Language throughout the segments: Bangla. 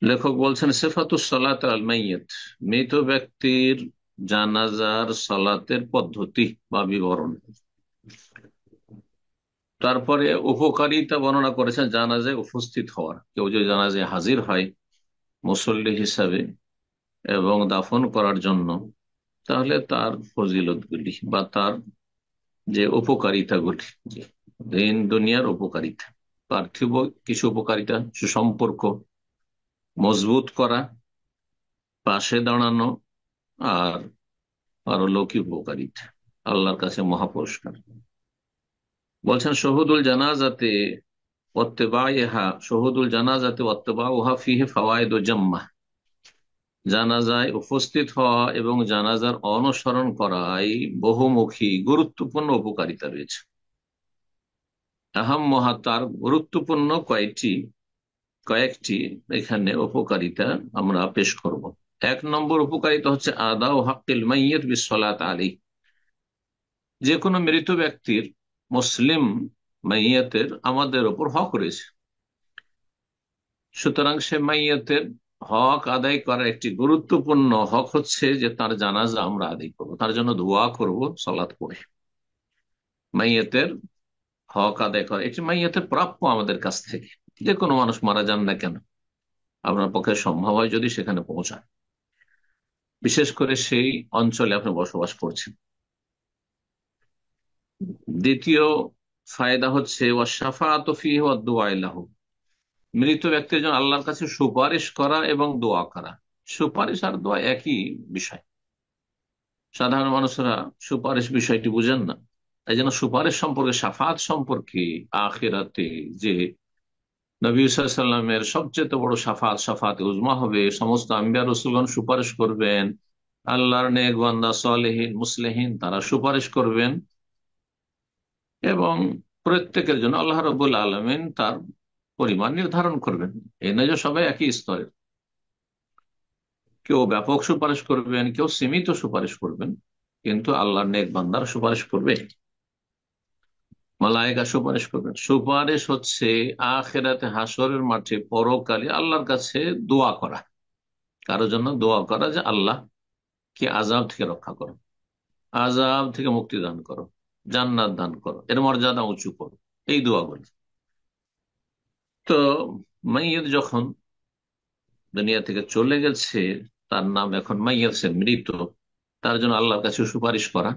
লেখক বলছেন সিফাতুস সালাত আল মাইয়িত, মৃত ব্যক্তির জানাজার সালাতের পদ্ধতি বা বিবরণ। তারপরে উপকারিতা বর্ণনা করেছেন জানাজায় উপস্থিত হওয়ার। কেউ যদি জানাজায় হাজির হয় মুসল্লি হিসাবে এবং দাফন করার জন্য, তাহলে তার ফজিলতগুলি বা তার যে উপকারিতাগুলি, যে দিন দুনিয়ার উপকারিতা, পার্থিব কিছু উপকারিতা, সুসম্পর্ক মজবুত করা, পাশে দাঁড়ানো, আর পারলৌকিক উপকারিতা, আল্লাহর কাছে মহাপুরস্কার। বলছেন শহুদুল জানাজাতে ওয়াত্তিবাইহা, শহুদুল জানাজাতে ওয়াত্তিবাউহা ফিহি ফাওয়াইদু জাম্মা, জানাজায় উপস্থিত হওয়া এবং জানাজার অনুসরণ করায় বহুমুখী গুরুত্বপূর্ণ উপকারিতা রয়েছে। আহাম্মহা, তার গুরুত্বপূর্ণ কয়েকটি এখানে উপকারিতা আমরা পেশ করব। 1 নম্বর উপকারিতা হচ্ছে আদাউ হাক্কিল মাইয়িত বিসসালাত আলাইহি, যে কোনো মৃত ব্যক্তির, মুসলিম মাইয়াতের আমাদের ওপর হক রয়েছে। সুতরাং সে মাইয়াতের হক আদায় করার একটি গুরুত্বপূর্ণ হক হচ্ছে যে তার জানাজা আমরা আদায় করব, তার জন্য দোয়া করব সালাত পড়ে। মাইয়াতের হক আদায় করা এটি মাইয়াতের প্রাপ্য আমাদের কাছ থেকে। যে কোনো মানুষ মারা যান না কেন, আপনার পক্ষে সম্ভব হয় যদি সেখানে পৌঁছান, বিশেষ করে সেই অঞ্চলে আপনি বসবাস করছেন। দ্বিতীয় ফায়দা হচ্ছে ওয়াশাফাআতু ফীহি ওয়াদ-দুআ লাহু, মৃত ব্যক্তির জন্য আল্লাহর কাছে সুপারিশ করা এবং দোয়া করা। সুপারিশ আর দোয়া একই বিষয়। সাধারণ মানুষরা সুপারিশ বিষয়টি বুঝেন না, এই জন্য সুপারিশ সম্পর্কে, সাফাত সম্পর্কে আখিরাতে যে নবী সাল্লামের সবচেয়ে বড় সাফাত, সাফাত উজমা হবে, সমস্ত আম্বিয়া রসুলগণ সুপারিশ করবেন, আল্লাহর নেক বান্দা সালেহীন মুসলিহিন তারা সুপারিশ করবেন, এবং প্রত্যেকের জন্য আল্লাহ রাব্বুল আলামিন তার পরিমাণ নির্ধারণ করবেন। এই নয় যে সবাই একই স্তরের, কেউ ব্যাপক সুপারিশ করবেন, কেউ সীমিত সুপারিশ করবেন, কিন্তু আল্লাহর নেক বান্দার সুপারিশ করবে, মালায়েকা সুপারিশ করবেন। সুপারিশ হচ্ছে আখিরাতে হাসরের মাঠে পরকালে আল্লাহর কাছে দোয়া করা, কারোর জন্য দোয়া করা যে আল্লাহ কি আযাব থেকে রক্ষা করো, আযাব থেকে মুক্তি দান করো, জান্নাত দান করো, এর মর্যাদা উঁচু করো, এই দোয়াগুলি। তো মাইয়িত যখন দুনিয়া থেকে চলে গেছে, তার নাম এখন মাইয়িত, সে মৃত, তার জন্য আল্লাহর কাছে সুপারিশ করা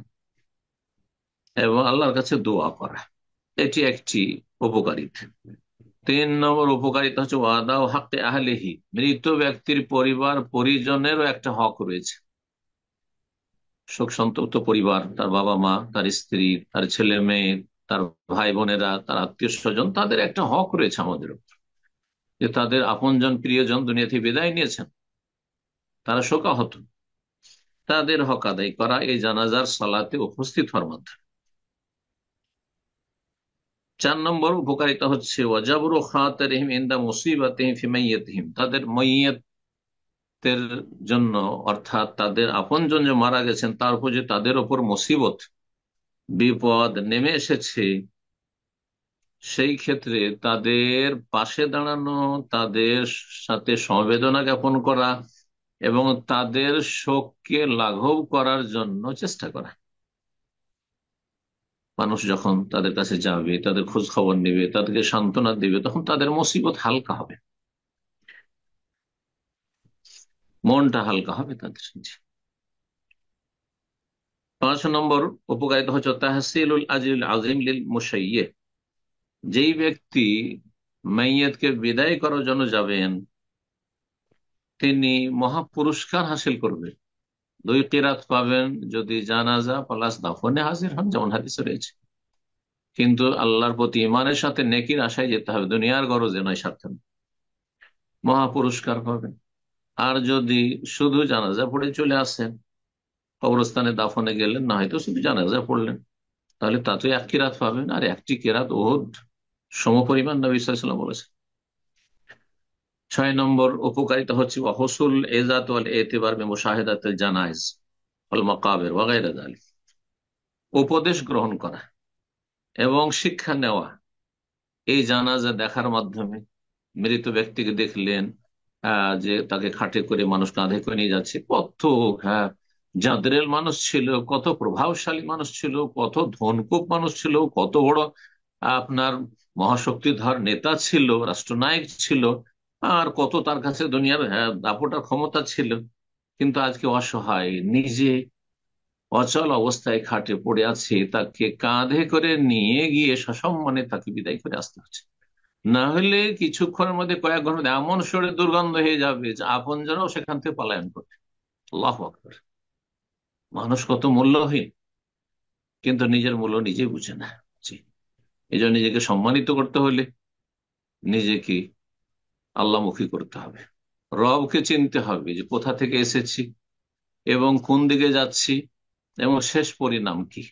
এবং আল্লাহর কাছে দোয়া করা, এটি একটি উপকারিতা। 3 নম্বর উপকারিতা হচ্ছে ওয়াদা ও হাক্কে আহলিহি, মৃত ব্যক্তির পরিবার পরিজনেরও একটা হক রয়েছে। শোক সন্তপ্ত পরিবার, তার বাবা মা, তার স্ত্রী, তার ছেলে মেয়ে, তার ভাই বোনেরা, তার আত্মীয় স্বজন, তাদের একটা হক রয়েছে আমাদের উপর, যে তাদের আপনজন প্রিয়জন দুনিয়া থেকে বিদায় নিয়েছেন, তারা শোকাহত, তাদের হক আদায় করা এই জানাজার সালাতে উপস্থিত হওয়ার মাধ্যমে। 4 নম্বর উপকারিতা হচ্ছে ওয়াজাবরু খাতিরিহিম ইনদা মুসিবাতিহিম ফি মাইয়্যিতিহিম, তাদের মাইয়্যিতের জন্য, অর্থাৎ তাদের আপনজন যে মারা গেছেন তার উপর যে তাদের উপর মুসিবত বিপদ নেমে এসেছে, সেই ক্ষেত্রে তাদের পাশে দাঁড়ানো, তাদের সাথে সমবেদনা জ্ঞাপন করা এবং তাদের শোককে লাঘব করার জন্য চেষ্টা করা। মানুষ যখন তাদের কাছে যাবে, তাদের খোঁজ খবর নেবে, তাদেরকে সান্ত্বনা দেবে, তখন তাদের মুসিবত হালকা হবে, মনটা হালকা হবে তাদের। 5 নম্বর উপকারিতা হচ্ছে তাহসিলুল আজরিল আজিম লিল মুশাইয়্যিহ, যেই ব্যক্তি মাইয়াতকে বিদায় করার জন্য যাবেন তিনি মহা পুরস্কার হাসিল করবেন। 2 কিরাত পাবেন যদি জানাজা প্লাস দাফনে হাজির হন, যেমন হাদিসে রয়েছে। কিন্তু আল্লাহর প্রতি ইমানের সাথে নেকির আশায় যেতে হবে, দুনিয়ার গরজে নয়, স্বার্থে নয়। মহা পুরস্কার পাবেন। আর যদি শুধু জানাজা পড়ে চলে আসেন, কবরস্থানে দাফনে গেলেন, না হয়তো শুধু জানাজা পড়লেন, তাহলে তাতে 1 কিরাত পাবেন, আর একটি কিরাত ওহুদ সমপরিমাণ নবী সাল্লাল্লাহু আলাইহি ওয়াসাল্লাম বলেছেন। 6 নম্বর উপকারিতা হচ্ছে হুসুল ইজাত ওয়াল ইতিবার বিমুশাহাদাতিল জানাইজ ওয়াল মাকাবির ওয়া গায়রা যালিক, উপদেশ গ্রহণ করা এবং শিক্ষা নেওয়া এই জানাজা দেখার মাধ্যমে। মৃত ব্যক্তিকে দেখলেন, যে তাকে খাটে করে মানুষ কাঁধে করে নিয়ে যাচ্ছে, কত হ্যাঁ জাদরেল মানুষ ছিল, কত প্রভাবশালী মানুষ ছিল, কত ধনকুপ মানুষ ছিল, কত বড় আপনার মহাশক্তিধর নেতা ছিল, রাষ্ট্রনায়ক ছিল, আর কত তার কাছে দুনিয়ার দাপটার ক্ষমতা ছিল। কিন্তু আজকে অসহায়, নিজে অচল অবস্থায় খাটে পড়ে আছে, তাকে কাঁধে করে নিয়ে গিয়ে সসম্মানে তাকে বিদায় করে আসতে হচ্ছে। না হলে কিছুক্ষণের মধ্যে, কয়েক ঘন্টার মধ্যে এমন সরে দুর্গন্ধ হয়ে যাবে যে আপনজনও সেখান থেকে পলায়ন করবে। আল্লাহু আকবার! মানুষ কত মূল্যহীন, কিন্তু নিজের মূল্য নিজে বুঝে না। জি, এই জন্য নিজেকে সম্মানিত করতে হলে নিজেকে আল্লাহমুখী করতে হবে, রবকে চিনতে হবে যে কোথা থেকে এসেছি এবং কোন দিকে যাচ্ছি এবং শেষ পরিণাম কি।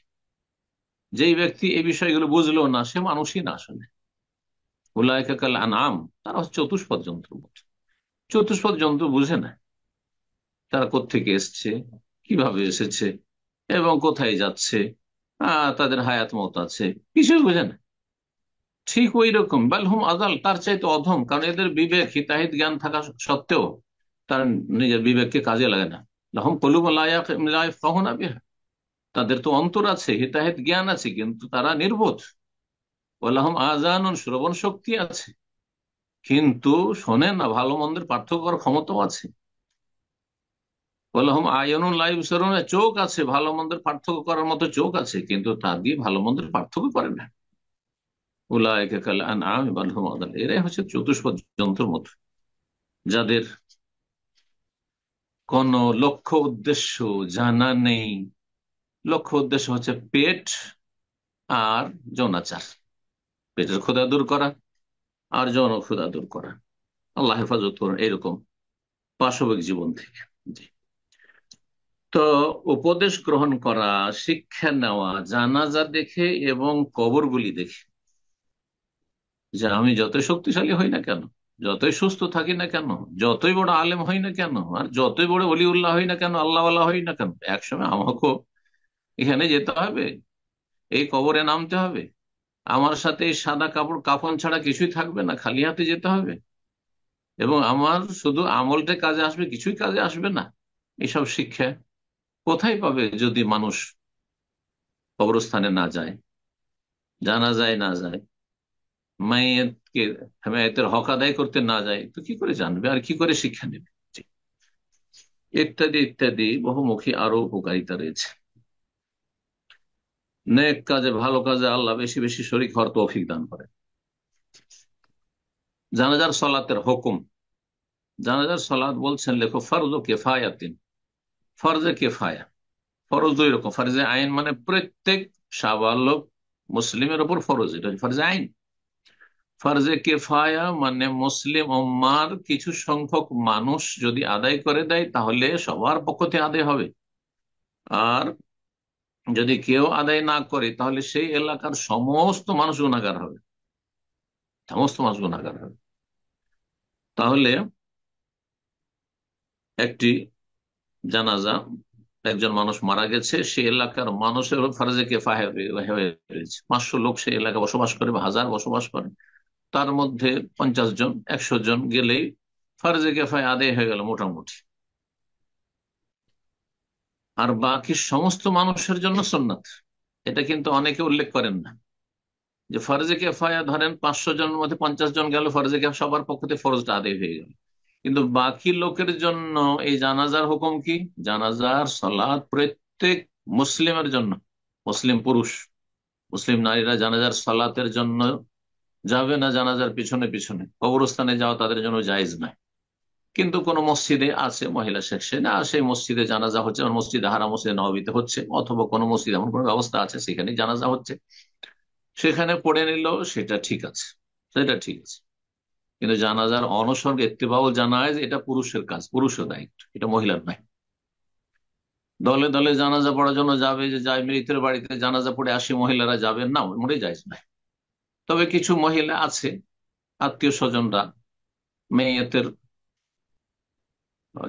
যেই ব্যক্তি এই বিষয়গুলো বুঝলো না, সে মানুষই না আসলে। উলাইকা কাল আনআম, তারা হচ্ছে চতুষ্পদ জন্তুর মতো। চতুষ্পদ জন্তু বুঝে না তারা কোত্থেকে এসছে, কিভাবে এসেছে এবং কোথায় যাচ্ছে, তাদের হায়াত মত আছে, কিছুই বুঝে না। ঠিক ওই রকম বালহুম আদাল, তার চাইতে অধম, কারণ এদের বিবেক হিতাহিত জ্ঞান থাকা সত্ত্বেও তার নিজের বিবেককে কাজে লাগে না। লাহুম কুলুবুন লা ইয়াফকাহুনা বিহা, তাদের তো অন্তর আছে, হিতাহিত জ্ঞান আছে, কিন্তু তারা নির্বোধ। ওয়ালাহুম আযানুন, শ্রবণ শক্তি আছে, কিন্তু শোনে না, ভালো মন্দের পার্থক্য করার ক্ষমতাও আছে। ওয়ালাহুম আয়ুনুন লা ইবসিরুন, চোখ আছে, ভালো মন্দের পার্থক্য করার মতো চোখ আছে, কিন্তু তা দিয়ে ভালো মন্দের পার্থক্য করে না। উলাইকা কাল আনআম বাল হুম আদাল, এরাই হচ্ছে চতুষ্পদ জন্তুর মতো, যাদের কোন লক্ষ্য উদ্দেশ্য জানা নেই। লক্ষ্য উদ্দেশ্য হচ্ছে পেট আর যৌনাচার, পেটের ক্ষুধা দূর করা আর যৌন ক্ষুধা দূর করা। আল্লাহ হেফাজত করুন এরকম পাশবিক জীবন থেকে। জি। তো উপদেশ গ্রহণ করা, শিক্ষা নেওয়া জানাজা দেখে এবং কবরগুলি দেখে, যে আমি যতই শক্তিশালী হই না কেন, যতই সুস্থ থাকি না কেন, যতই বড় আলেম হই না কেন, আর যতই বড় অলিউল্লাহ হই না কেন, আল্লাহওয়ালা হই না কেন, একসময় আমাকেও এখানে যেতে হবে, এই কবরে নামতে হবে। আমার সাথে এই সাদা কাপড় কাফন ছাড়া কিছুই থাকবে না, খালি হাতে যেতে হবে, এবং আমার শুধু আমলটা কাজে আসবে, কিছুই কাজে আসবে না। এইসব শিক্ষা কোথায় পাবে যদি মানুষ কবরস্থানে না যায়, জানাজায় না যায়, মাইয়াতকে মাইয়াতের হক আদায় করতে না যায়, তো কি করে জানবে আর কি করে শিক্ষা নেবে? জি। ইত্যাদি ইত্যাদি বহুমুখী আরো উপকারিতা রয়েছে। নেক কাজে, ভালো কাজে আল্লাহ বেশি বেশি শরীক হওয়ার তৌফিক দান করে। জানাজার সলাতের হুকুম। জানাজার সলাত বলছেন লেখো ফরজ কেফায়াতিন, ফরজে কেফায়া। ফরজ দুই রকম, ফরজে আইন মানে প্রত্যেক সাবালক মুসলিমের উপর ফরজ, এটা ফরজে আইন। ফরজে কেফায়া মানে মুসলিম উম্মার কিছু সংখ্যক মানুষ যদি আদায় করে দেয় তাহলে সবার পক্ষ থেকে আদায় হবে, আর যদি কেউ আদায় না করে তাহলে সেই এলাকার সমস্ত মানুষ গুনাহগার হবে, সমস্ত মানুষ গুনাহগার হবে। তাহলে একটি জানাজা, একজন মানুষ মারা গেছে, সে এলাকার মানুষের ফরজে কেফায়া হয়ে রয়েছে। 500 লোক সেই এলাকায় বসবাস করে বা 1000 বসবাস করে, তার মধ্যে 50 জন 100 জন গেলেই ফরজে কেফায়া আদায় হয়ে গেল মোটামুটি। আর বাকি সমস্ত মানুষের জন্য সুন্নাত। এটা কিন্তু অনেকে উল্লেখ করেন না, যে ফরজে কেফায়া ধরেন 500 জনের মধ্যে 50 জন গেল, ফরজে কেফায়া সবার পক্ষ থেকে ফরজটা আদায় হয়ে গেল। কিন্তু বাকি লোকের জন্য এই জানাজার হুকুম কি? জানাজার সালাত প্রত্যেক মুসলিমের জন্য, মুসলিম পুরুষ মুসলিম নারীরা জানাজার সালাতের জন্য যাবে না, জানাজার পিছনে পিছনে কবরস্থানে যাওয়া তাদের জন্য জায়েজ নয়। কিন্তু কোন মসজিদে আছে মহিলা সেকশন, আর সেই মসজিদে জানাজা হচ্ছে, মসজিদে হারাম, মসজিদে নববীতে হচ্ছে, অথবা কোনো মসজিদ এমন কোনো ব্যবস্থা আছে সেখানে জানাজা হচ্ছে, সেখানে পড়ে নিল, সেটা ঠিক আছে, সেটা ঠিক আছে। কিন্তু জানাজার অনসর্গ ইত্তেবাউল জানাজ, এটা পুরুষের কাজ, পুরুষের দায়িত্ব, এটা মহিলার নাই। দলে দলে জানাজা পড়ার জন্য যাবে, যে যায় মৃতের বাড়িতে জানাজা পড়ে আসি, মহিলারা যাবেন না, মরে যায় না। তবে কিছু মহিলা আছে, আত্মীয় স্বজনরা মেয়েতের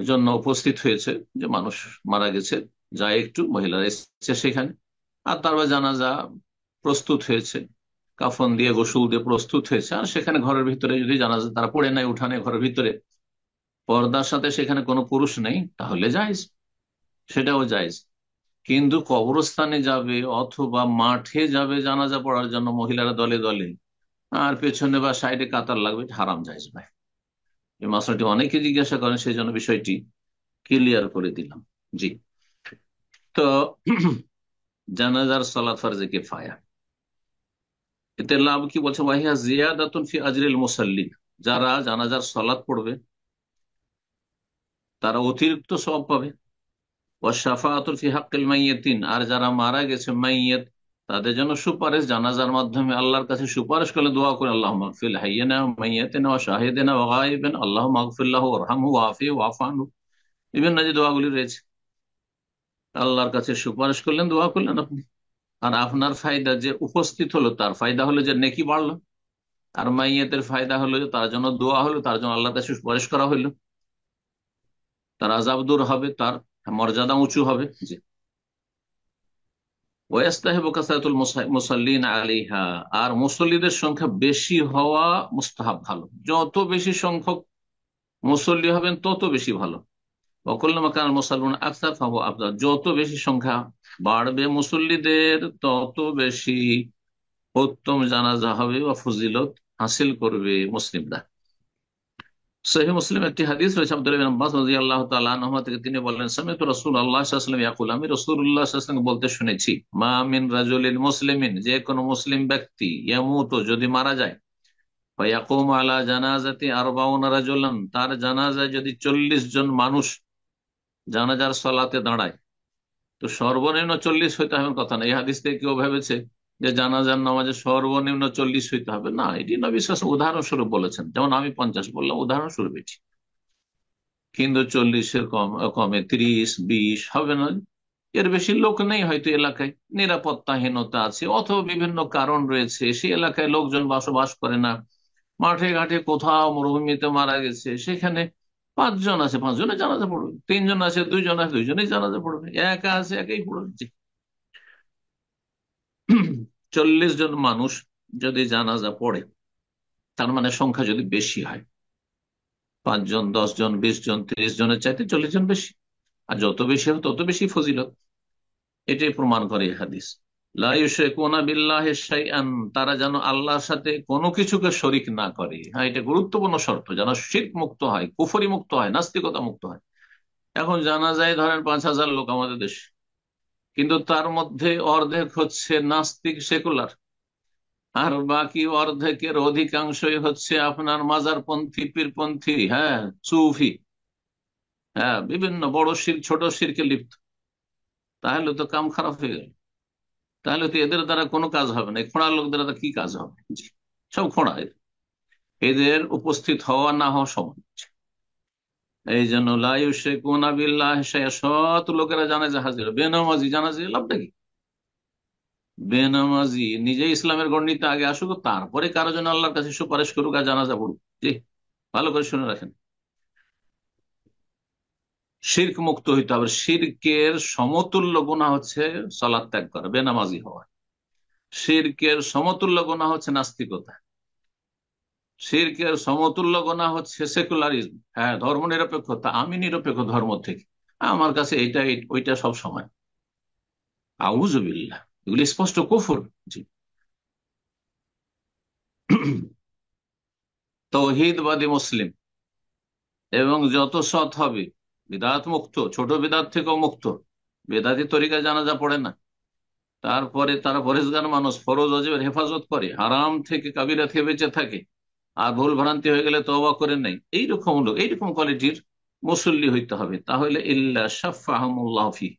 জন্য উপস্থিত হয়েছে, যে মানুষ মারা গেছে, যায় একটু মহিলারা এসেছে সেখানে, আর তারপর জানাজা প্রস্তুত হয়েছে, কাফন দিয়ে গোসল দিয়ে প্রস্তুত হয়েছে, আর সেখানে ঘরের ভিতরে যদি জানাজা তারা পড়ে নেয় উঠানে ঘরের ভিতরে, পর্দার সাথে সেখানে কোনো পুরুষ নেই, তাহলে জায়েজ, সেটাও জায়েজ। কিন্তু কবরস্থানে যাবে অথবা মাঠে যাবে জানাজা পড়ার জন্য মহিলারা দলে দলে, আর পেছনে বা সাইডে কাতার লাগবে, এটা হারাম জায়েজ ভাই। এই মশলাটি অনেকে জিজ্ঞাসা করেন, সেই জন্য বিষয়টি ক্লিয়ার করে দিলাম। জি। তো জানাজার সালাত ফরজে কিফায়া, এতে লাভ কি বলছে, ওয়াহিয়া জিয়াদাতুন ফি আজরিল মুসাল্লিন, যারা জানাজার সালাত পড়বে তারা অতিরিক্ত সওয়াব পাবে। ওয়া শাফাআতুন ফি হাক্কিল মাইয়িতিন, আর যারা মারা গেছে মাইয়িত, তাদের জন্য সুপারিশ, জানাজার মাধ্যমে আল্লাহর কাছে সুপারিশ করলে দোয়া করে, আল্লাহুম্মা আগফির হাইয়িনা ওয়া মাইয়িতিনা ওয়া শাহিদিনা ওয়া গায়িবিনা, আল্লাহুম্মা আগফির লাহু ওয়ারহামহু ওয়াআফিহি ওয়া'ফু আনহু, বিভিন্ন যে দোয়াগুলি রয়েছে, আল্লাহর কাছে সুপারিশ করলেন, দোয়া করলেন আপনি। আর আপনার ফায়দা যে উপস্থিত হলো, তার ফায়দা হলো যে নেকি বাড়লো। আর মাইয়াতের ফায়দা হলো যে তার জন্য দোয়া হলো, তার জন্য আল্লাহর কাছে সুপারিশ করা হইলো, তার আযাব দূর হবে, তার মর্যাদা উঁচু হবে। জি। ওয়াস্তাহিবু কাসরাতুল মুসাল্লিন আলাইহা, আর মুসল্লিদের সংখ্যা বেশি হওয়া মুস্তাহাব, ভালো। যত বেশি সংখ্যক মুসল্লি হবেন তত বেশি ভালো। ওয়াকুল্লামা কানাল মুসাল্লুন আকসার ফাহুয়া আফদাল, যত বেশি সংখ্যা বাড়বে মুসল্লিদের তত বেশি উত্তম জানাজা হবে বা ফজিলত হাসিল করবে মুসলিমরা। সহিহ মুসলিম একটি হাদিস রয়েছে আব্দুল্লাহ ইবনে আব্বাস রাদিয়াল্লাহু তাআলা আনহুমা থেকে, তিনি বলেন, সামি'তু রাসূলুল্লাহ সাল্লাল্লাহু আলাইহি ওয়াসাল্লাম ইয়াকুল, আমি রাসূলুল্লাহ সাল্লাল্লাহু আলাইহি ওয়াসাল্লাম বলতে শুনেছি, মা মিন রাজুলিন মুসলিমিন, যে কোনো মুসলিম ব্যক্তি, ইয়ামুতু, যদি মারা যায়, ওয়া ইয়াকুমু আলা জানাজাতি আরবাউনা রাজুলান, তার জানাজায় যদি 40 জন মানুষ জানাজার সালাতে দাঁড়ায়, তো সর্বনিম্ন 40 হইতে হবে কথা না। এই হাদিস থেকে কেউ ভেবেছে যে জানাজার নামাজে সর্বনিম্ন 40 হইতে হবে, না, এটি নবী সাল্লাল্লাহু আলাইহি ওয়াসাল্লাম উদাহরণস্বরূপ বলেছেন। যেমন আমি 50 বললাম, উদাহরণস্বরূপ এটি। কিন্তু 40-এর কমে 30-20 হবে না। এর বেশি লোক নেই হয়তো এলাকায়, নিরাপত্তাহীনতা আছে অথবা বিভিন্ন কারণ রয়েছে, সেই এলাকায় লোকজন বসবাস করে না, মাঠে ঘাটে কোথাও মরুভূমিতে মারা গেছে, সেখানে 5 জন আছে, 5 জনে জানাজা পড়বে, 3 জন আছে, 2 জন আছে, 2 জনেই জানাজা পড়বে, একা আছে, একাই পড়বে। জি। 40 জন মানুষ যদি জানাজা পড়ে, তার মানে সংখ্যা যদি বেশি হয়, 5 জন, 10 জন, 20 জন, 30 জনের চাইতে 40 জন বেশি, আর যত বেশি হবে তত বেশি ফজিলত। এটাই প্রমাণ করে এই হাদিস। লা ইউশরিকুনা বিল্লাহি শাইআন, তারা যেন আল্লাহর সাথে কোনো কিছুকে শরিক না করে। হ্যাঁ, এটা গুরুত্বপূর্ণ শর্ত, যেন শিরক মুক্ত হয়, কুফরি মুক্ত হয়, নাস্তিকতা মুক্ত হয়। এখন জানা যায় ধরেন 5,000 লোক আমাদের দেশে, কিন্তু তার মধ্যে অর্ধেক হচ্ছে নাস্তিক সেকুলার, আর বাকি অর্ধেকের অধিকাংশই হচ্ছে আপনার মাজারপন্থী, পীরপন্থী, হ্যাঁ, সুফি, হ্যাঁ, বিভিন্ন বড় শির ছোট শিরকে লিপ্ত। তাহলে তো কাম খারাপ হয়ে গেল। তাহলে তো এদের দ্বারা কোনো কাজ হবে না, এই খোঁড়া লোকদের দ্বারা কি কাজ হবে? জি, সব খোঁড়া। এদের উপস্থিত হওয়া না হওয়া সমান। এই জন্য লাইউশরিকুনা বিল্লাহি শাইআ, সৎ লোকেরা জানাজা হাজির, বেনামাজি জানাজা লাভটা কি? বেনামাজি নিজে ইসলামের গণ্ডিতে আগে আসুক, তারপরে কারো জন্য আল্লাহর কাছে সুপারিশ করুক আর জানাজা পড়ুক। জি, ভালো করে শুনে রাখেন। শিরক মুক্ত হইতে হবে। শিরকের সমতুল্য গুনাহ হচ্ছে সালাত ত্যাগ করা, বেনামাজি হওয়া। শিরকের সমতুল্য গুনাহ হচ্ছে নাস্তিকতা। শিরকের সমতুল্য গুনাহ হচ্ছে সেকুলারিজম, হ্যাঁ, ধর্ম নিরপেক্ষতা, আমি নিরপেক্ষ ধর্ম থেকে, আমার কাছে এইটা ওইটা সব সময়, আউযুবিল্লাহ, এগুলি স্পষ্ট কুফর। জি। তৌহিদবাদী মুসলিম এবং যত সৎ হবে, বিদআত মুক্ত, ছোট বিদআত থেকেও মুক্ত, বেদাতি তরিকা জানাজা পড়ে না, তারপরে তারা পরেজগার মানুষ, ফরজ ওয়াজিবের হেফাজত করে, হারাম থেকে কাবিরা থেকে বেঁচে থাকে, আর ভুল ভ্রান্তি হয়ে গেলে তওবা করে নেই, এইরকম লোক, এইরকম কোয়ালিটির মুসল্লি হইতে হবে। তাহলে ইল্লা শাফাহাহুমুল্লাহ ফি,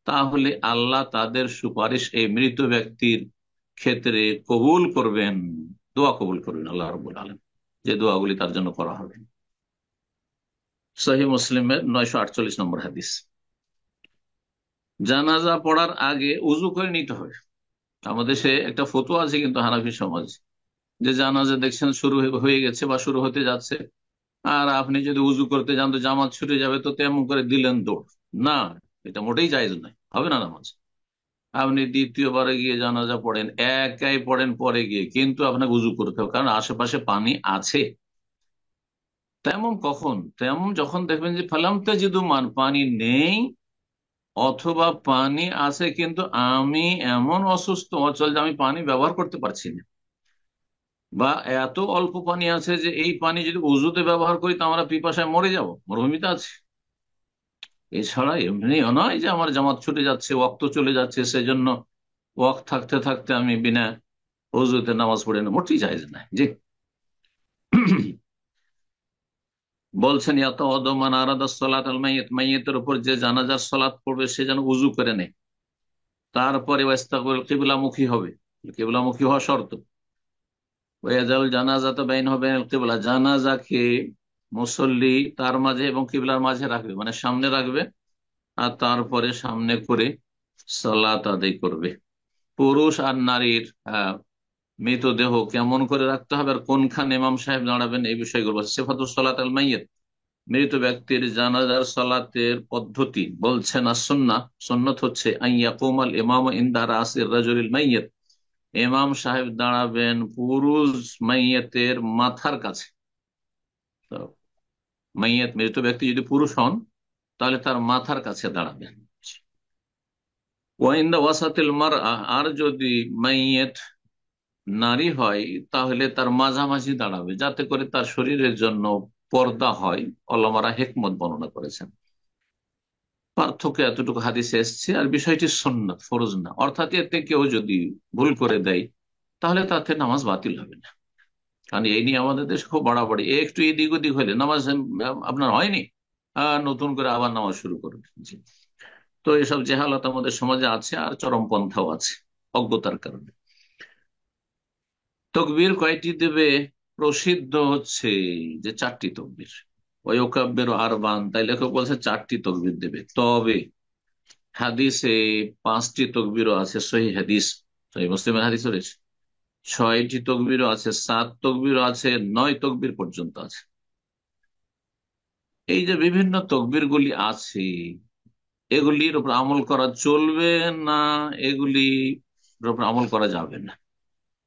তাহলে আল্লাহ তাদের সুপারিশ এই মৃত ব্যক্তির ক্ষেত্রে কবুল করবেন, দোয়া কবুল করবেন আল্লাহ রাব্বুল আলামিন, যে দোয়াগুলি তার জন্য করা হবে। সহিহ মুসলিমের 948 নম্বর হাদিস। জানাজা পড়ার আগে উজু করে নিতে হবে। আমাদের দেশে একটা ফতোয়া আছে কিন্তু হানাফি সমাজ, যে জানাজা দেখছেন শুরু হয়ে গেছে বা শুরু হতে যাচ্ছে, আর আপনি যদি উজু করতে যান তো জামাত ছুটে যাবে, তো তেমন করে দিলেন দৌড়, না, এটা মোটেই জায়েজ নয়, হবে না নামাজ। আপনি দ্বিতীয়বারে গিয়ে জানাজা পড়েন, একাই পড়েন পরে গিয়ে, কিন্তু আপনাকে উজু করতে হবে, কারণ আশেপাশে পানি আছে। তেমন কখন? তেমন যখন দেখবেন যে ফালাম তাজিদু মান, পানি নেই, অথবা পানি আছে কিন্তু আমি এমন অসুস্থ অচল যে আমি পানি ব্যবহার করতে পারছি না, বা এত অল্প পানি আছে যে এই পানি যদি উজুতে ব্যবহার করি তো আমরা পিপাসায় মরে যাব, মরুভূমিতে আছে। এছাড়া এমনিও নয় যে আমার জামাত ছুটে যাচ্ছে, ওয়াক্ত চলে যাচ্ছে, সেজন্য ওয়াক্ত থাকতে থাকতে আমি বিনা অজুতে নামাজ পড়ে না, মোটেই জায়েজ না জি। বলছেন এত অদমান আরাদা সলাত আল মাইয়িত, মাইয়িতের উপর যে জানাজার সলাত পড়বে সে যেন উজু করে নেয়, তারপরে ওয়াস্তাকবিল কিবলামুখী হবে, কিবলামুখী হওয়া শর্ত। ওয়াজাল জানাজা বাইন হবে কিবলা, জানাজাকে মুসল্লি তার মাঝে এবং কিবলার মাঝে রাখবে, মানে সামনে রাখবে, আর তারপরে সামনে করে সালাত আদায় করবে। পুরুষ আর নারীর মৃতদেহ কেমন করে রাখতে হবে আর কোনখানে ইমাম সাহেব দাঁড়াবেন এই বিষয়গুলো সিফাতুস সালাত আল মাইয়িত, মৃত ব্যক্তির জানাজার সালাতের পদ্ধতি। বলছেন আর সুন্নাহ, সুন্নত হচ্ছে আইয়াকুমাল ইমাম ইনদা রাসির রাজুলিল মাইয়িত, ইমাম সাহেব দাঁড়াবেন পুরুষ মাইয়িতের মাথার কাছে। তো মাইয়িত মৃত ব্যক্তি যদি পুরুষ হন তাহলে তার মাথার কাছে দাঁড়াবেন। ওয়াইন্দা ওয়াসাতিল মারআ, আর যদি মাইয়িত নারী হয় তাহলে তার মাঝামাঝি দাঁড়াবে, যাতে করে তার শরীরের জন্য পর্দা হয়। ওলামারা হেকমত বর্ণনা করেছেন। পার্থক্য এতটুকু হাদিসে এসছে, আর বিষয়টি সুন্নাত, ফরজ না। অর্থাৎ এতে কেউ যদি ভুল করে দেয় তাহলে তাতে নামাজ বাতিল হবে না। কারণ এই নিয়ে আমাদের দেশে খুব বাড়াবাড়ি, একটু এদিক ওদিক হলে নামাজ আপনার হয়নি, নতুন করে আবার নামাজ শুরু করবে জি। তো এসব জেহালত আমাদের সমাজে আছে, আর চরমপন্থাও আছে অজ্ঞতার কারণে। তকবীর কয়টি দেবে? প্রসিদ্ধ হচ্ছে যে চারটি তকবীর। ওয়ায়ুকাব্বিরু আরবান, তাই লেখক বলছে চারটি তকবীর দেবে। তবে হাদিসে পাঁচটি তকবীরও আছে, সহিহ হাদিস, সহিহ মুসলিমের হাদিস রয়েছে। ছয়টি তকবীরও আছে, সাত তকবীরও আছে, নয় তকবীর পর্যন্ত আছে। এই যে বিভিন্ন তকবীর গুলি আছে, এগুলির উপর আমল করা চলবে না, এগুলির উপর আমল করা যাবে না,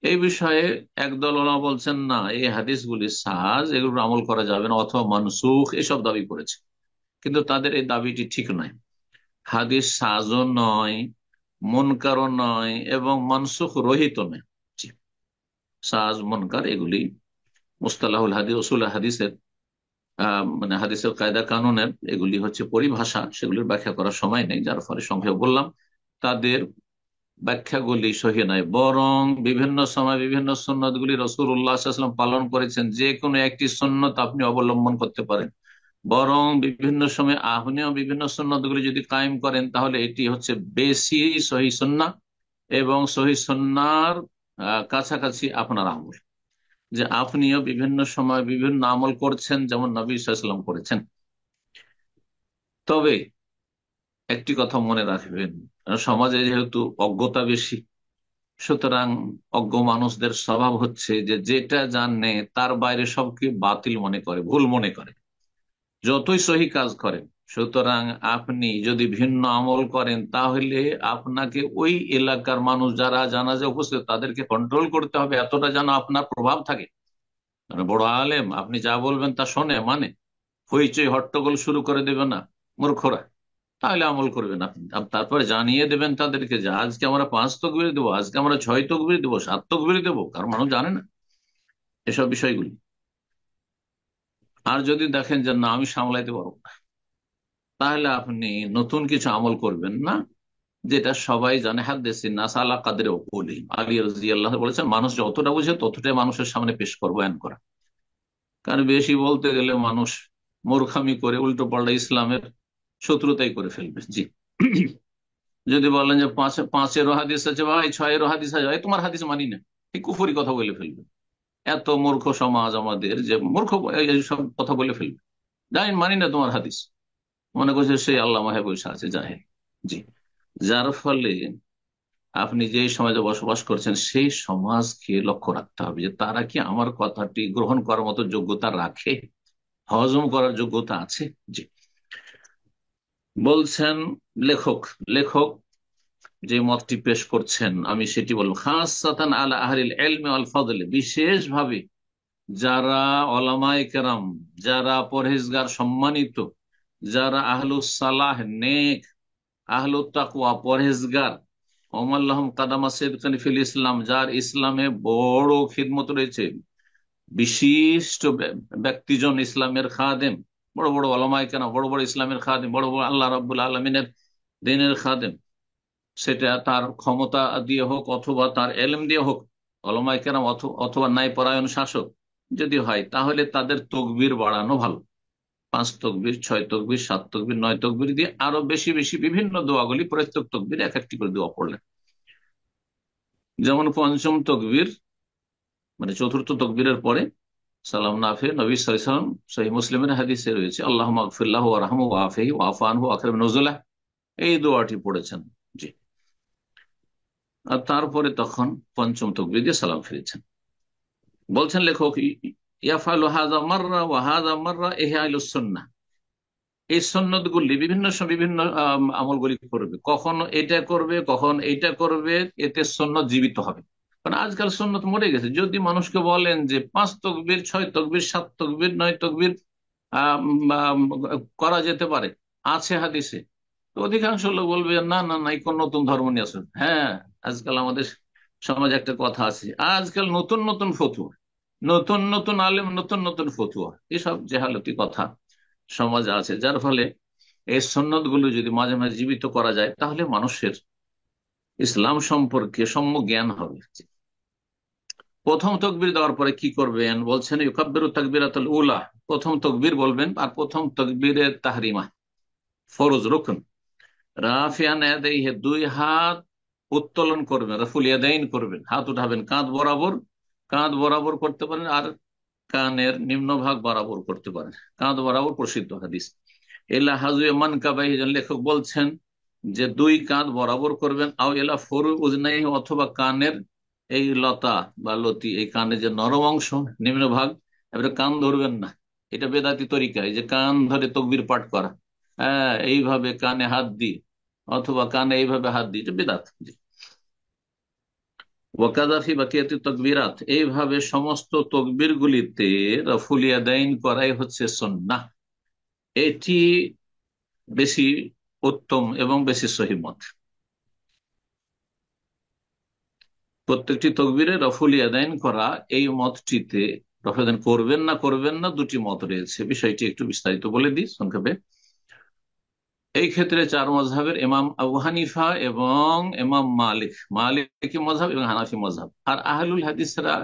এই বিষয়ে একদল ওলামা বলছেন না, এই হাদিসগুলি সাজ, এগুলোর উপর আমল করা যাবে না অথবা মানসুখ, এসব দাবি করেছে। কিন্তু তাদের এই দাবিটি ঠিক নয়। হাদিস সাজও নয়, মুনকারও নয়, এবং মানসুখ রহিত নয়। জি, সাজ মুনকার এগুলি মুস্তালাহুল হাদিস, উসুল হাদিসের মানে হাদিসের কায়দা কানুনের এগুলি হচ্ছে পরিভাষা, সেগুলির ব্যাখ্যা করার সময় নেই, যার ফলে সংক্ষেপ বললাম। তাদের ব্যাখ্যাগুলি সহি নয়, বরং বিভিন্ন সময় বিভিন্ন সুন্নতগুলি রাসূলুল্লাহ সাল্লাল্লাহু আলাইহি ওয়াসাল্লাম পালন করেছেন, যে কোনো একটি সুন্নত আপনি অবলম্বন করতে পারেন। বরং বিভিন্ন সময় আপনিও বিভিন্ন সুন্নতগুলি যদি কায়েম করেন তাহলে এটি হচ্ছে বেশি সহি সুন্নাহ, এবং সহি সুন্নাহর কাছাকাছি আপনার আমল, যে আপনিও বিভিন্ন সময় বিভিন্ন আমল করছেন যেমন নবী সাল্লাল্লাহু আলাইহি ওয়াসাল্লাম করেছেন। তবে একটি কথা মনে রাখবেন, সমাজে যেহেতু অজ্ঞতা বেশি, সুতরাং অজ্ঞ মানুষদের স্বভাব হচ্ছে যে যেটা জানে তার বাইরে সবকে বাতিল মনে করে, ভুল মনে করে, যতই সহি কাজ করেন। সুতরাং আপনি যদি ভিন্ন আমল করেন তাহলে আপনাকে ওই এলাকার মানুষ যারা জানাজে উপস্থিত তাদেরকে কন্ট্রোল করতে হবে, এতটা যেন আপনার প্রভাব থাকে। মানে বড় আলেম, আপনি যা বলবেন তা শোনে, মানে হইচই হট্টগোল শুরু করে দেবে না মূর্খরা, তাহলে আমল করবেন আপনি। তারপরে জানিয়ে দেবেন তাদেরকে যে আজকে আমরা 5 তকবীর দেবো, আজকে আমরা 6 তকবীর দেবো, 7 তকবীর দেবো, কারণ মানুষ জানে না এসব বিষয়গুলি। আর যদি দেখেন যে না আমি সামলাইতে পারবো না, তাহলে আপনি নতুন কিছু আমল করবেন না, যেটা সবাই জানে। হাদ্দেসিন নাস আলা কাদরে উকুলিহিম, আলী রাদিয়াল্লাহু আনহু বলেছেন মানুষ যতটা বুঝে ততটাই মানুষের সামনে পেশ করবো, বয়ান করা। কারণ বেশি বলতে গেলে মানুষ মূর্খামি করে উল্টো পাল্টা ইসলামের শত্রুতাই করে ফেলবে জি। যদি বলেন যে পাঁচেরও হাদিস আছে ভাই, 6-এরও হাদিস আছে ভাই, তোমার হাদিস মানি না, এই কুফরি কথা বলে ফেলবে। এত মূর্খ সমাজ আমাদের, যে মূর্খ সব কথা বলে ফেলবে, জানি মানি না তোমার হাদিস, মনে করছে সেই আল্লাহ মাহে বসে আছে জাহেল জি। যার ফলে আপনি যে সমাজে বসবাস করছেন সেই সমাজকে লক্ষ্য রাখতে হবে যে তারা কি আমার কথাটি গ্রহণ করার মতো যোগ্যতা রাখে, হজম করার যোগ্যতা আছে জি। বলছেন লেখক, লেখক যে মতটি পেশ করছেন আমি সেটি বলবো, খাসাতান আলা আহলিল ইলমি ওয়াল ফাদল, বিশেষ ভাবে যারা ওলামায়ে কেরাম, যারা পরহেজগার সম্মানিত, যারা আহলুস সালাহ নেক, আহলুত তাকওয়া পরহেজগার, ওমাল্লাহুম কাদামা সিদকিন ফিল ইসলাম, যার ইসলামে বড় খিদমত রয়েছে, বিশিষ্ট ব্যক্তিজন, ইসলামের খাদেম, বড় বড় ওলামায়ে কেরাম, বড় বড় ইসলামের খাদেম, বড় বড় আল্লাহ রাব্বুল আলামিনের দিনের খাদেম, সেটা তার ক্ষমতা দিয়ে হোক অথবা তার এলেম দিয়ে হোক, ওলামায়ে কেরাম অথবা ন্যায় পরায়ণ শাসক যদি হয়, তাহলে তাদের তকবীর বাড়ানো ভালো। 5 তকবীর, 6 তকবীর, 7 তকবীর, 9 তকবীর দিয়ে আরো বেশি বেশি বিভিন্ন দোয়াগুলি, প্রত্যেক তকবীর এক একটি করে দোয়া পড়লেন। যেমন পঞ্চম তকবীর মানে চতুর্থ তকবীরের পরে সালাম না ফিরে নবী সাল্লাল্লাহু আলাইহি ওয়াসাল্লাম সহিহ মুসলিমের হাদিসে রয়েছে, আল্লাহুম্মা আগফিরলাহু ওয়ারহামহু ওয়াআফিহি ওয়া'ফু আনহু ওয়াকরিম নুজুলাহ, এই দোয়াটি পড়েছেন। জি। আর তারপরে তখন পঞ্চম তকবীর দিয়ে সালাম ফিরেছেন। বলছেন লেখক, ইয়াফালু হাযা মাররা ওয়া হাযা মাররা ইহয়ালুস সুন্নাহ, এই সন্ন্যত গুলি বিভিন্ন বিভিন্ন আমলগুলি করবে, কখনো এটা করবে, কখন এইটা করবে, এতে সন্ন্যত জীবিত হবে। কারণ আজকাল সন্ন্যত মরে গেছে। যদি মানুষকে বলেন যে 5 তকবীর, 6 তকবীর, 7 তকবীর, 9 তকবীর আম, আম, করা যেতে পারে, আছে হাদিসে, তো অধিকাংশ লোক বলবে না না না, এই কোন নতুন ধর্ম নিয়ে আসুন। হ্যাঁ, আজকাল আমাদের সমাজে একটা কথা আছে, আজকাল নতুন নতুন ফতুয়া, নতুন নতুন আলেম, নতুন নতুন ফতুয়া, এসব জেহালতি কথা সমাজে আছে। যার ফলে এই সন্ন্যত গুলো যদি মাঝে মাঝে জীবিত করা যায়, তাহলে মানুষের ইসলাম সম্পর্কে সম্যক জ্ঞান হবে। প্রথম তকবির দেওয়ার পরে কি করবেন বলছেন, ইউকাব্বিরু তাকবীরাতুল উলা, প্রথম তকবির বলবেন, আর প্রথম তকবীরের তাহরিমা, ফরজ রুকন, রাফিয়ান ইয়াদাইহি, 2 হাত উত্তোলন করবেন, রাফুল ইয়াদাইন করবেন, হাত উঠাবেন কাঁধ বরাবর, কাঁধ বরাবর করতে পারেন, আর কানের নিম্নভাগ বরাবর করতে পারেন, কাঁধ বরাবর, প্রসিদ্ধ হাদিস। এলা হাজুয়ে মান কাবাই, লেখক বলছেন যে 2 কাঁধ বরাবর করবেন, আও এলা ফরু উজনাই, অথবা কানের এই লতা বা লতি, এই কানের যে নরম অংশ নিম্নভাগ, এবারে কান ধরবেন না, এটা বেদাতি তরিকা, এই যে কান ধরে তকবির পাঠ করা, হ্যাঁ, এইভাবে কানে হাত দিয়ে অথবা কানে এইভাবে হাত দিয়ে, এটা বেদাত। ওয়াকাদাফি বাকিয়াতি তকবিরাত, এইভাবে সমস্ত তকবির গুলিতে রফুল ইয়াদাইন করাই হচ্ছে সুন্নাহ। এটি বেশি উত্তম এবং বেশি সহিহ মত। প্রত্যেকটি তকবীরে রফুল ইয়াদাইন করা, এই মতটিতে রফুল ইয়াদাইন করবেন না করবেন না, 2টি মত রয়েছে। বিষয়টি একটু বিস্তারিত বলে দিই সংক্ষেপে। এই ক্ষেত্রে 4 মাযহাবের ইমাম আবু হানিফা এবং ইমাম মালিক, মালিকি মাযহাব এবং হানাফি মাযহাব, আর আহলুল হাদিসরা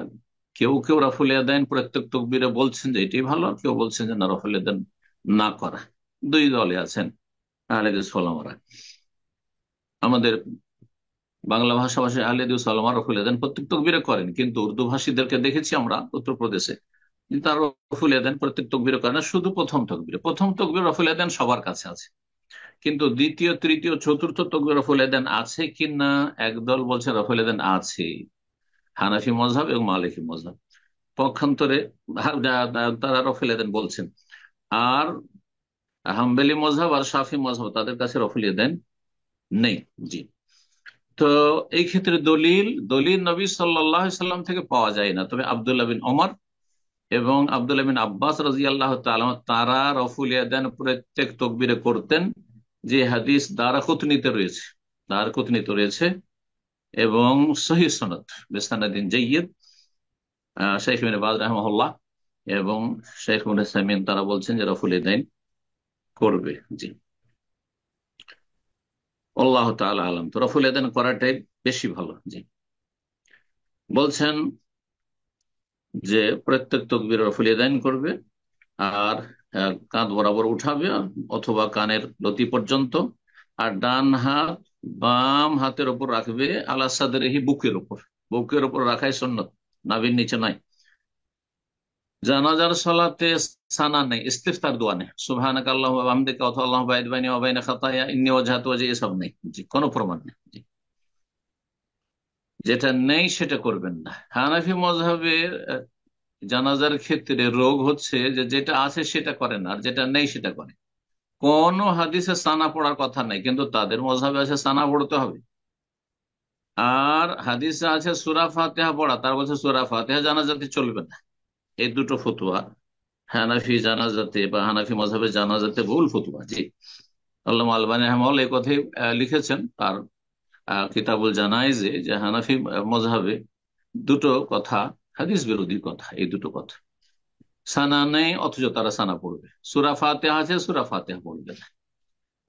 কেউ কেউ রফুল ইয়াদাইন প্রত্যেক তকবীরে বলছেন যে এটি ভালো, কেউ বলছেন যে না, রফুল ইয়াদাইন না করা। 2 দলে আছেন আহলে হাদিস ওলামারা। আমাদের বাংলা ভাষাভাষী আহলে হাদিস ওলামা রফুল ইয়াদাইন প্রত্যেক তকবীরে করেন, কিন্তু উর্দু ভাষীদেরকে দেখেছি আমরা উত্তরপ্রদেশে, তারা রফুল ইয়াদাইন প্রত্যেক তকবীরে করে না, শুধু প্রথম তকবীরে। প্রথম তকবীর রফুল ইয়াদাইন সবার কাছে আছে, কিন্তু দ্বিতীয়, তৃতীয়, চতুর্থ তকবীর রফুল ইয়াদাইন আছে কিনা, একদল বলছে রফুল ইয়াদাইন আছে, হানাফি মযহাব এবং মালিকি মযহাব। পক্ষান্তরে তারা রফুল ইয়াদাইন বলছেন। আর হাম্বলি মযহাব আর শাফি মযহাব, তাদের কাছে রফুল ইয়াদাইন নেই। জি। তো এই ক্ষেত্রে দলিল দলিল নবী সাল্লাল্লাহু আলাইহি সাল্লাম থেকে পাওয়া যায় না, তবে আব্দুল্লাহ বিন ওমর এবং আব্দুল্লাহ বিন আব্বাস রাদিয়াল্লাহু তাআলা তারা রফুল ইয়াদাইন প্রত্যেক তাকবীরে করতেন, যে হাদিস দারাকুতনিতে রয়েছে, দারাকুতনিতে রয়েছে এবং সহিহ সনদ বিসনাদিন জাইয়্যিদ। শেখ ইবনে বাজ রাহিমাহুল্লাহ এবং শেখ মুহাম্মদ তারা বলছেন যে রফুল ইয়াদাইন করবে। জি, আল্লাহ তাআলা আলাম। তো রফুল ইয়াদাইন করাটাই বেশি ভালো। জি। বলছেন যে প্রত্যেক তাকবীরে রফুল ইয়াদাইন করবে, আর কাঁধ বরাবর উঠাবে অথবা কানের লতি পর্যন্ত, আর ডান হাত বাম হাতের উপর রাখবে, আলা সাদরিহি, বুকের উপর, বুকের উপর রাখাই সুন্নত, নাভির নিচে নাই। জানাজার সালাতে সানা নেই, ইস্তিফতার দোয়া নেই, সুবহানাকা আল্লাহুম্মা ওয়া বিহামদিকা অথবা আল্লাহুম্মা বা'ইদ বাইনি ওয়া বাইনা খাতায়া ইন্নী ওয়াজহাতু ওয়াজহি, এসব নেই। জি, কোনো প্রমাণ নেই। জি। যেটা নেই সেটা করবেন না। হানাফি মযহাবের জানাজার ক্ষেত্রে রোগ হচ্ছে যে যেটা আছে সেটা করে না, আর যেটা নেই সেটা করে। কোন হাদিসে সানা পড়ার কথা নাই, কিন্তু তাদের মযহাবে আছে সানা পড়তে হবে। আর হাদিসে আছে সূরা ফাতিহা পড়া, তার বলছে সূরা ফাতিহা জানাজাতে চলবে না। এই দুটো ফতুয়া হানাফি জানাজাতে বা হানাফি মাযহাবের জানাজাতে ভুল ফতুয়া। জি, আল্লামা আলবানী রাহিমাহুল্লাহ এই কথাই লিখেছেন তার কিতাবুল জানাইজে, যে হানাফি মাযহাবে দুটো কথা হাদিস বিরোধী কথা। এই দুটো কথা, সানা নেই অথচ তারা সানা পড়বে, সূরা ফাতিহা আছে সূরা ফাতিহা পড়বে না।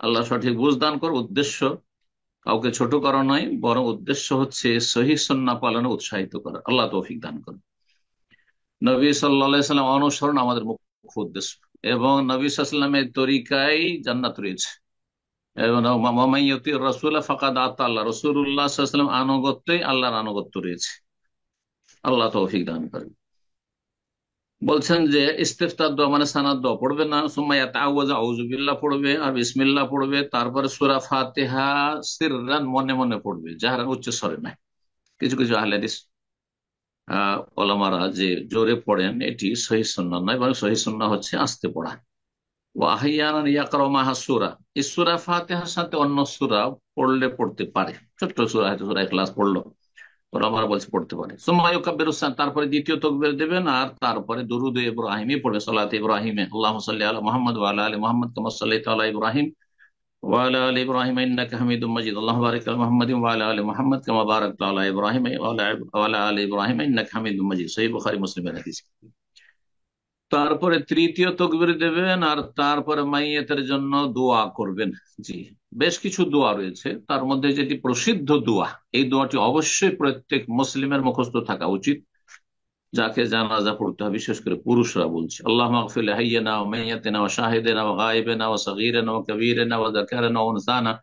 আল্লাহ সঠিক বুঝ দান কর। উদ্দেশ্য কাউকে ছোট করা নয়, বরং উদ্দেশ্য হচ্ছে সহিহ সুন্নাহ পালনে উৎসাহিত করা। আল্লাহ তৌফিক দান করেন। নবী সাল্লাল্লাহু আলাইহি সাল্লাম অনুসরণ আমাদের মুখ্য উদ্দেশ্য, এবং নবী সাল্লাল্লাহু আলাইহি সাল্লামের তরিকায় জান্নাত রয়েছে। এবং ওয়া মান ইউতির রাসূলা ফাকাদ আতা আল্লাহ, রাসূলুল্লাহ সাল্লাল্লাহু আলাইহি ওয়াসাল্লাম আনুগত্যই আল্লাহর আনুগত্য রয়েছে। আল্লাহ তৌফিক দান করেন। বলছেন যে ইস্তিফতার দোয়া মানে সানাদ দোয়া পড়বে না, সুম্মা ইয়াতাআওয়াযু আউযু বিল্লাহ পড়বে আর বিসমিল্লাহ পড়বে, তারপরে সূরা ফাতিহা সিররান মনে মনে পড়বে, জাহরান উচ্চ স্বরে নয়। কিছু কিছু আহলে হাদিস ওলামারা যে জোরে পড়েন এটি সহিহ সুন্নাহ নয়, বরং সহিহ সুন্নাহ হচ্ছে আস্তে পড়া। ওয়া আহইয়ানান ইয়াকরাউ মাহা সূরা, এই সূরা ফাতিহার সাথে অন্য সূরা পড়লে পড়তে পারে, ছোট্ট সূরা হয়তো সূরা ইখলাস পড়লো, ওলামারা বলছে পড়তে পারে। সুম্মা ইউকাব্বিরু সালাত, তারপরে দ্বিতীয় তাকবীর দেবেন, আর তারপরে দুরূদ ইব্রাহিমই পড়বে, সালাত ইব্রাহিমে আল্লাহুম্মা সাল্লি আলা মুহাম্মদ ওয়া আলা আলি মুহাম্মদ কামা সাল্লাইতা আলা ইব্রাহিম ওয়া আলা আলি ইব্রাহিম ইন্নাকা হামিদুম মাজিদ, আল্লাহুম্মা বারিক আলা মুহাম্মাদিন ওয়া আলা আলি মুহাম্মদ কামা বারাকতা আলা ইব্রাহিম ওয়া আলা আলি ইব্রাহিম ইন্নাকা হামিদুম মাজিদ। সহিহ বুখারী মুসলিমের হাদিস। তারপরে তৃতীয় তাকবীর দেবেন, আর তারপরে মাইয়াতের জন্য দোয়া করবেন। জি, বেশ কিছু দোয়া রয়েছে, তার মধ্যে যেটি প্রসিদ্ধ দোয়া, এই দোয়াটি অবশ্যই প্রত্যেক মুসলিমের মুখস্থ থাকা উচিত, যাকে জানাজা পড়তে হয়, বিশেষ করে পুরুষরা। বলছে আল্লাহুম্মা আগফির লিহাইয়িনা ওয়া মাইয়্যিতিনা ওয়া শাহিদিনা ওয়া গায়িবিনা ওয়া সগীরিনা ওয়া কাবীরিনা ওয়া যাকারিনা ওয়া উনসানা,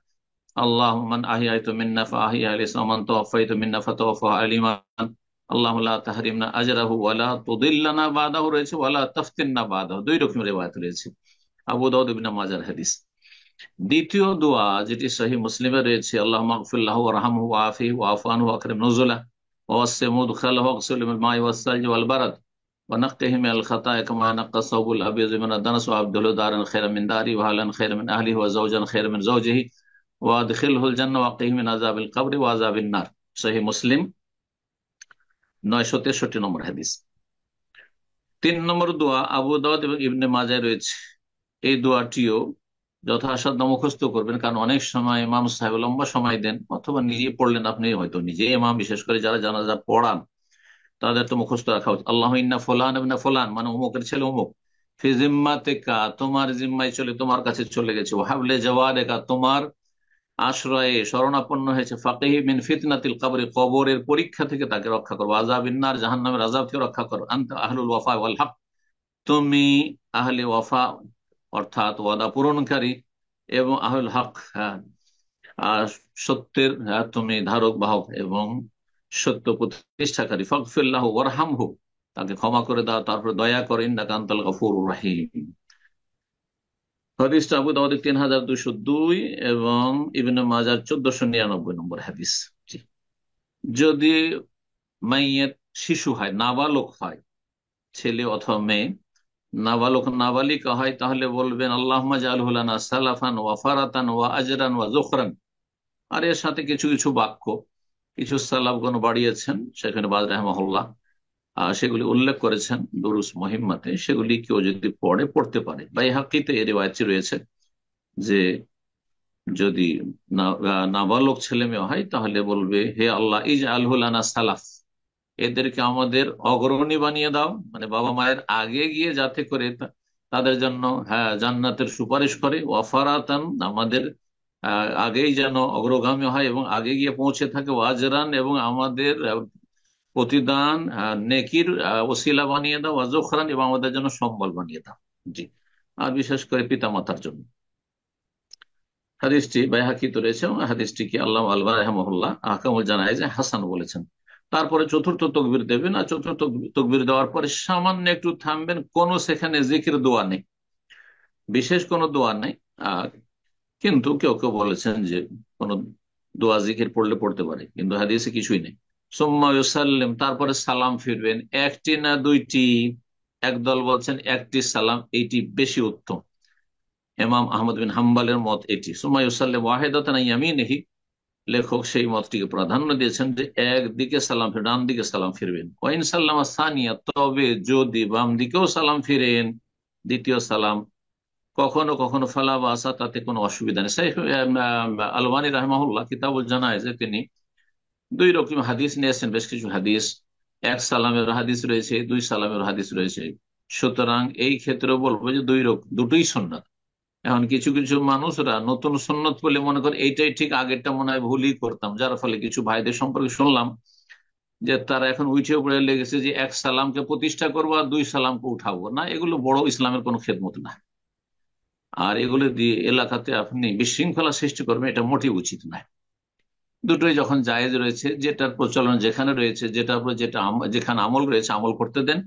আল্লাহুম্মা মান আহইয়াতা মিন্না ফাআহইহি আল ইসলাম, মান তাওয়াফাইতা মিন্না ফাতাওয়াফাহু আল ঈমান, আল্লাহুম্মা লা তাহরিমনা আজরাহু ওয়া লা তুদিল্লানা বাদাহু রয়েছে, ওয়া লা তাফতিননা বাদাহু, দুই রকম রিওয়ায়াত রয়েছে, আবু দাউদ ইবনে মাজার হাদিস। দ্বিতীয় দোয়া যেটি সহিহ মুসলিমে রয়েছে, আল্লাহুম্মা আগফির লাহু ওয়ারহামহু ওয়াআফিহি ওয়া'ফু আনহু ওয়াকরিম নুজুলাহু ওয়াসসি মুদখালাহু ওয়াগসিলহু বিল মা'i ওয়াস-সালজি ওয়াল বারাদ ونقه من الخطايا كما ينقى الثوب الابيض من الدنس وابدله دارا خيرا من داري واهلا خيرا من اهله وزوجا خيرا من زوجه وادخله الجنه وقه من عذاب القبر وعذاب النار। সহিহ মুসলিম 963 নম্বর হাদিস। 3 নম্বর দোয়া আবু দাউদ এবং ইবনে মাজায় রয়েছে। এই দোয়াটিও যথাসাধ্য মুখস্থ করবেন, কারণ অনেক সময় ইমাম সাহেব লম্বা সময় দেন, অথবা নিজে পড়লেন, আপনি হয়তো নিজে ইমাম, বিশেষ করে যারা জানাজা পড়ান তাদের তো মুখস্থ রাখা উচিত। আল্লাহ ইন্না ফুলান ইবনে ফুলান, মানে অমুকের ছেলে অমুক, ফি জিম্মাতিকা, তোমার জিম্মায় চলে, তোমার কাছে চলে গেছে, ওয়াহাবলে জাওয়ারিকা, তোমার আশ্রয়ে শরণাপন্ন হয়েছে, ফাকিহি মিন ফিতনাতিল কবরি, কবরের পরীক্ষা থেকে তাকে রক্ষা করো, আযাবিন নার, জাহান্নামের আযাব থেকে রক্ষা করো, আনতা আহলুল ওয়াফা ওয়াল হক, তুমি আহলে ওয়াফা অর্থাৎ ওয়াদা পূরণকারী, এবং আহলুল হক, হ্যাঁ, আর সত্যের, হ্যাঁ, তুমি ধারক বাহক এবং সত্য প্রতিষ্ঠাকারী। ফাগফির লাহু ওয়ারহামহু, তাকে ক্ষমা করে দাও, তারপরে দয়া করে, ইন্নাকা আনতাল গফুরুর রহিম। হাদিসটা আবু দাউদ 3202 এবং ইবনে মাজাহ 1499 নম্বর হাদিস। জি। যদি মাইয়েত শিশু হয়, নাবালক হয়, ছেলে অথবা মেয়ে, নাবালক নাবালিকা হয়, তাহলে বলবেন আল্লাহুম্মা জাআলহু লানা সালাফান ওয়া ফারাতান ওয়া আজরান ওয়া যুখরান। আর এর সাথে কিছু কিছু বাক্য কিছু সালাফগণ বাড়িয়েছেন, সেখানে বাজ রাহিমাহুল্লাহ সেগুলি উল্লেখ করেছেন দুরুস মুহিম্মাতে, সেগুলি কেউ যদি পড়তে পারে। বাইহাকিতে এর রিওয়ায়াতটি রয়েছে যে যদি নাবালক ছেলে মেয়ে হয়, তাহলে বলবে হে আল্লাহ ইজআলহু লানা সালাফ, এদেরকে আমাদের অগ্রণী বানিয়ে দাও, মানে বাবা মায়ের আগে গিয়ে যাতে করে তাদের জন্য, হ্যাঁ, জান্নাতের সুপারিশ করে, ওয়াফারাতান, আমাদের আগেই যেন অগ্রগামী হয় এবং আগে গিয়ে পৌঁছে থাকে, ওয়াজরান, এবং আমাদের প্রতিদান নেকির ওসিলা বানিয়ে দাও, ওয়াজুখরান, এবং আমাদের জন্য সম্বল বানিয়ে দাও। জি। আর বিশেষ করে পিতা মাতার জন্য। হাদিসটি বাইহাকিতে রয়েছে এবং হাদিসটিকে আল্লামা আলবানী রাহিমাহুল্লাহ আহকামুল জানায়েজে হাসান বলেছেন। তারপরে চতুর্থ তাকবীর দেবেন, আর চতুর্থ তাকবীর দেওয়ার পরে সামান্য একটু থামবেন, কোনো সেখানে জিকির দোয়া নেই, বিশেষ কোনো দোয়া নেই। কিন্তু কেউ কেউ বলেছেন যে কোনো দোয়া জিকির পড়লে পড়তে পারে, কিন্তু হাদিসে কিছুই নেই। সুম্মা ইউসাল্লিম, তারপরে সালাম ফিরবেন, একটি না দুইটি, একদল বলছেন একটি সালাম, এইটি বেশি উত্তম, ইমাম আহমদ বিন হাম্বলের মত এটি। সুম্মা ইউসাল্লিম ওয়াহিদাতান আন ইয়ামিনিহি, লেখক সেই মতটিকে প্রাধান্য দিয়েছেন যে একদিকে সালাম ফিরে, ডান দিকে সালাম ফিরবেন। ওয়াইন সাল্লাম সানিয়া, তবে যদি বাম দিকেও সালাম ফিরেন, দ্বিতীয় সালাম, কখনো কখনো ফালা বা আসা, তাতে কোনো অসুবিধা নেই। শাইখ আলবানী রাহমাহুল্লাহ কিতাবুল জানায়েজে তিনি দুই রকম হাদিস নিয়েছেন, বেশ কিছু হাদিস। এক সালামের হাদিস রয়েছে, দুই সালামের হাদিস রয়েছে। সুতরাং এই ক্ষেত্রে বলবো যে দুটোই সুন্নাত। এখন কিছু কিছু মানুষরা নতুন সুন্নত বলে মনে করে এইটাই ঠিক, আগেরটা মনে হয় ভুলই করতাম, যার ফলে কিছু ভাইদের সম্পর্কে শুনলাম যে তারা এখন উঠে পড়ে লেগেছে যে এক সালামকে প্রতিষ্ঠা করবো আর দুই সালামকে উঠাবো না। এগুলো বড় ইসলামের কোনো খেদমত না। আর এগুলো দিয়ে এলাকাতে আপনি বিশৃঙ্খলা সৃষ্টি করবেন, এটা মোটেই উচিত নয়। দুটোই যখন জায়েজ রয়েছে, যেটার প্রচলন যেখানে রয়েছে, যেটার উপর যেখানে আমল রয়েছে আমল করতে দেন।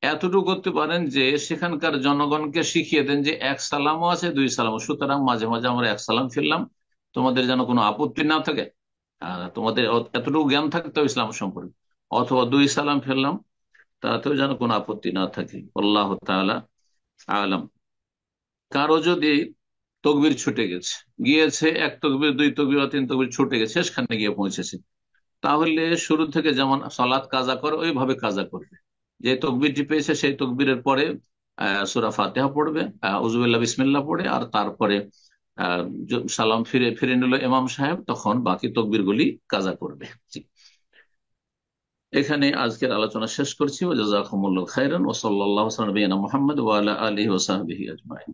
এতটুকু করতে পারেন যে সেখানকার জনগণকে শিখিয়ে দেন যে এক সালামও আছে, দুই সালামও, সুতরাং মাঝে মাঝে আমরা এক সালাম ফিরলাম, তোমাদের যেন কোনো আপত্তি না থাকে। তোমাদের এতটুকু জ্ঞান থাকতে হবে ইসলাম সম্পর্কে। অথবা দুই সালাম ফেললাম, তাতেও যেন কোনো আপত্তি না থাকে। আল্লাহ তাআলা আলাম। কারো যদি তকবির ছুটে গেছে, গিয়েছে এক তকবির, দুই তকবির বা তিন তকবির ছুটে গেছে, শেষখানে গিয়ে পৌঁছেছে, তাহলে শুরু থেকে যেমন সালাত কাজা করে ওইভাবে কাজা করবে। যে তকবিরটি পেয়েছে সেই তকবীরের পরে সূরা ফাতিহা পড়বে, উযুবিল্লাহ বিসমিল্লাহ পড়ে, আর তারপরে সালাম ফিরে ফিরে নিল ইমাম সাহেব, তখন বাকি তকবির গুলি কাজা করবে। জি। এখানে আজকের আলোচনা শেষ করছি। ওয়া জাযাকুমুল্লাহু খাইরান ওয়া সাল্লাল্লাহু আলা নবিয়িনা মুহাম্মদ ওয়া আলা আলিহি ওয়া সাহবিহি আজমাইন।